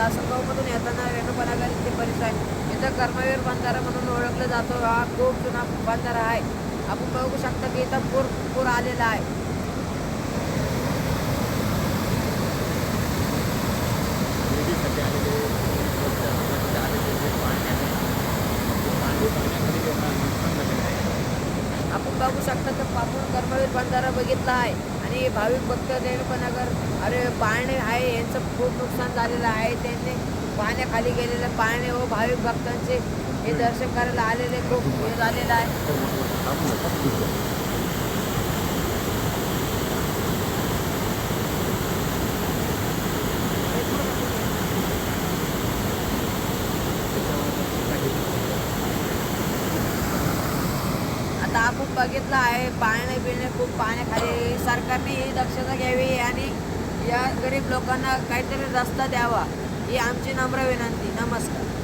लासलगावमधून येताना रेणुकानगर इथे परिसर आहे. इथं कर्मवीर बंधारा म्हणून ओळखलं जातो. हा खूप जुना बंधारा आहे. आपण बघू शकता की इथं पूर आलेला आहे. आपण बघू शकता तर आपण कर्मवीर बंधारा बघितला आहे आणि भाविक भक्त रेणुकानगर पाळणे आहे यांचं खूप नुकसान झालेलं आहे. त्यांनी पाण्याखाली गेलेले पाळणे व भाविक भक्तांचे हे दर्शन करायला आलेले खूप हे झालेलं आहे. आता आपण बघितलं आहे पाळणे बिळणे खूप पाण्याखाली. सरकारने ही दक्षता घ्यावी आणि या गरीब लोकांना काहीतरी रस्ता द्यावा ही आमची नम्र विनंती. नमस्कार.